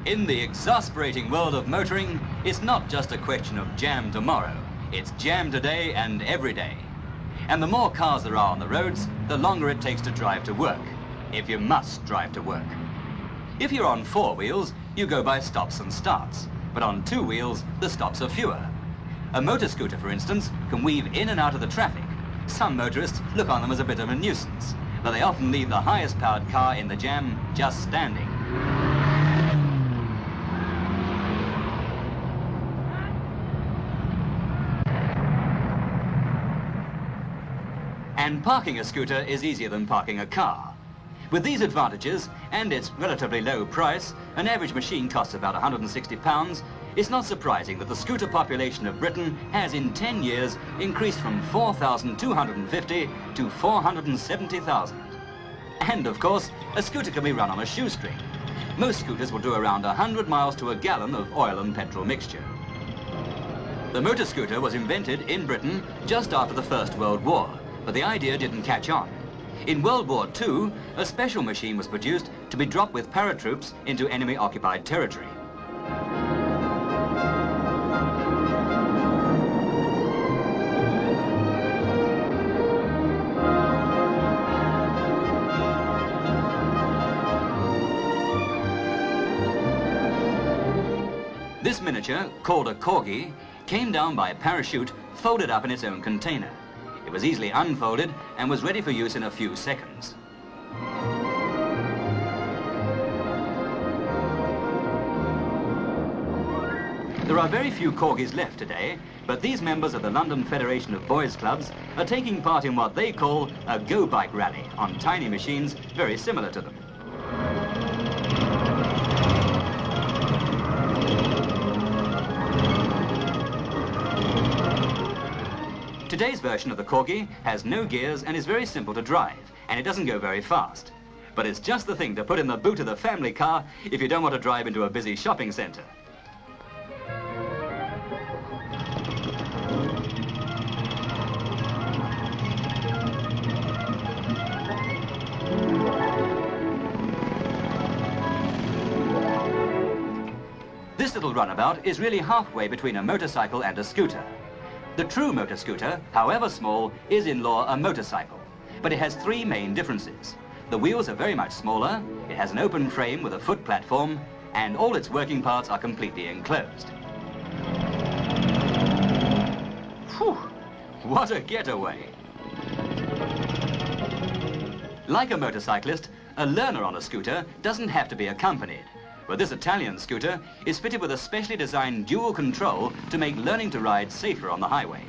In the exasperating world of motoring, it's not just a question of jam tomorrow. It's jam today and every day. And the more cars there are on the roads, the longer it takes to drive to work, if you must drive to work. If you're on 4 wheels, you go by stops and starts. But on 2 wheels, the stops are fewer. A motor scooter, for instance, can weave in and out of the traffic. Some motorists look on them as a bit of a nuisance, but they often leave the highest powered car in the jam just standing. And parking a scooter is easier than parking a car. With these advantages and its relatively low price, an average machine costs about £160, it's not surprising that the scooter population of Britain has in 10 years increased from 4,250 to 470,000. And of course, a scooter can be run on a shoestring. Most scooters will do around 100 miles to a gallon of oil and petrol mixture. The motor scooter was invented in Britain just after the First World War, but the idea didn't catch on. In World War II, a special machine was produced to be dropped with paratroops into enemy-occupied territory. This miniature, called a corgi, came down by parachute, folded up in its own container. It was easily unfolded and was ready for use in a few seconds. There are very few corgis left today, but these members of the London Federation of Boys Clubs are taking part in what they call a go-bike rally on tiny machines very similar to them. Today's version of the corgi has no gears and is very simple to drive, and it doesn't go very fast. But it's just the thing to put in the boot of the family car if you don't want to drive into a busy shopping centre. This little runabout is really halfway between a motorcycle and a scooter. The true motor scooter, however small, is in law a motorcycle, but it has 3 main differences. The wheels are very much smaller, it has an open frame with a foot platform, and all its working parts are completely enclosed. Whew! What a getaway! Like a motorcyclist, a learner on a scooter doesn't have to be accompanied. But this Italian scooter is fitted with a specially designed dual control to make learning to ride safer on the highway.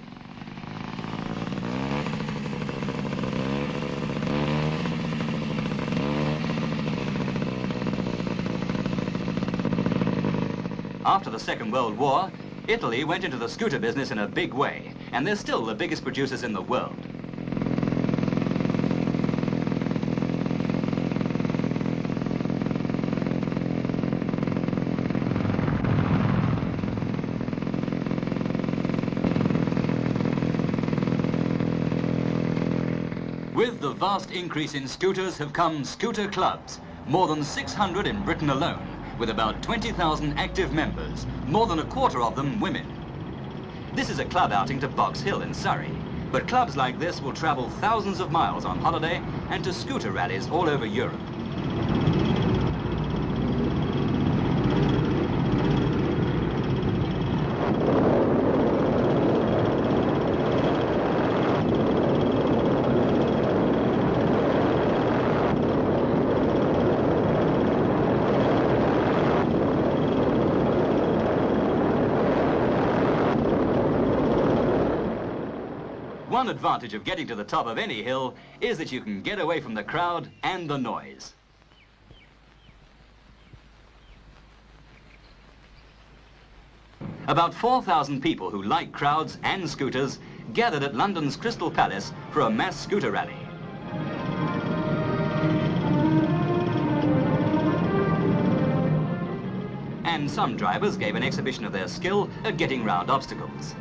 After the Second World War, Italy went into the scooter business in a big way, and they're still the biggest producers in the world. With the vast increase in scooters have come scooter clubs, more than 600 in Britain alone, with about 20,000 active members, more than a quarter of them women. This is a club outing to Box Hill in Surrey, but clubs like this will travel thousands of miles on holiday and to scooter rallies all over Europe. One advantage of getting to the top of any hill is that you can get away from the crowd and the noise. About 4,000 people who like crowds and scooters gathered at London's Crystal Palace for a mass scooter rally. And some drivers gave an exhibition of their skill at getting round obstacles.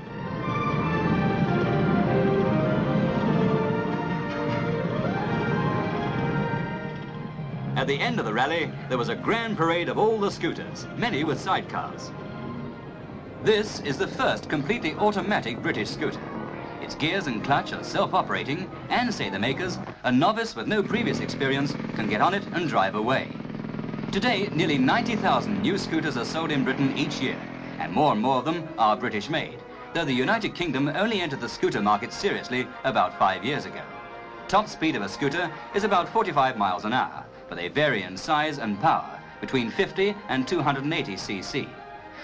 At the end of the rally, there was a grand parade of all the scooters, many with sidecars. This is the first completely automatic British scooter. Its gears and clutch are self-operating, and, say the makers, a novice with no previous experience can get on it and drive away. Today, nearly 90,000 new scooters are sold in Britain each year, and more of them are British-made, though the United Kingdom only entered the scooter market seriously about 5 years ago. Top speed of a scooter is about 45 miles an hour, but they vary in size and power, between 50 and 280 cc.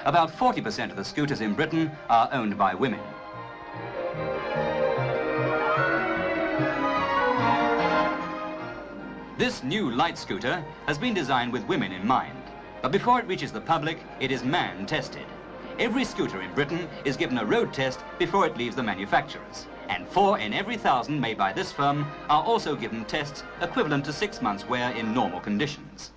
About 40% of the scooters in Britain are owned by women. This new light scooter has been designed with women in mind, but before it reaches the public, it is man-tested. Every scooter in Britain is given a road test before it leaves the manufacturers, and 4 in every 1,000 made by this firm are also given tests equivalent to 6 months' wear in normal conditions.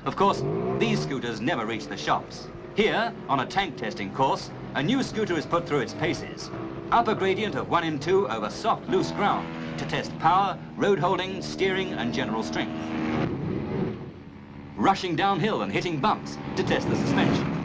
Of course, these scooters never reach the shops. Here, on a tank testing course, a new scooter is put through its paces. Upper gradient of 1 in 2 over soft, loose ground to test power, road holding, steering and general strength. Rushing downhill and hitting bumps to test the suspension.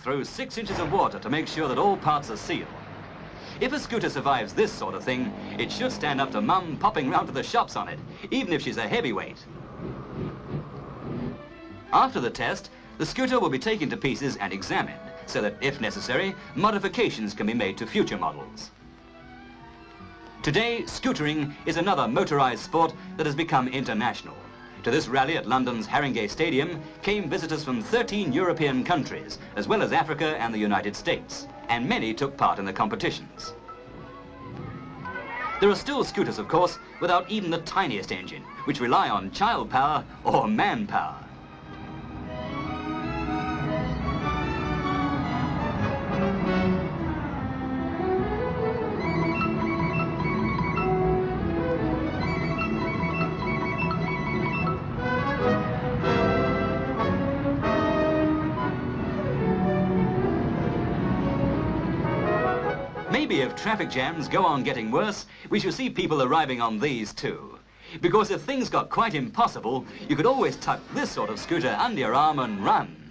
Through 6 inches of water to make sure that all parts are sealed. If a scooter survives this sort of thing, it should stand up to Mum popping round to the shops on it, even if she's a heavyweight. After the test, the scooter will be taken to pieces and examined, so that, if necessary, modifications can be made to future models. Today, scootering is another motorized sport that has become international. To this rally at London's Haringey Stadium came visitors from 13 European countries, as well as Africa and the United States, and many took part in the competitions. There are still scooters, of course, without even the tiniest engine, which rely on child power or manpower. Maybe if traffic jams go on getting worse, we shall see people arriving on these too. Because if things got quite impossible, you could always tuck this sort of scooter under your arm and run.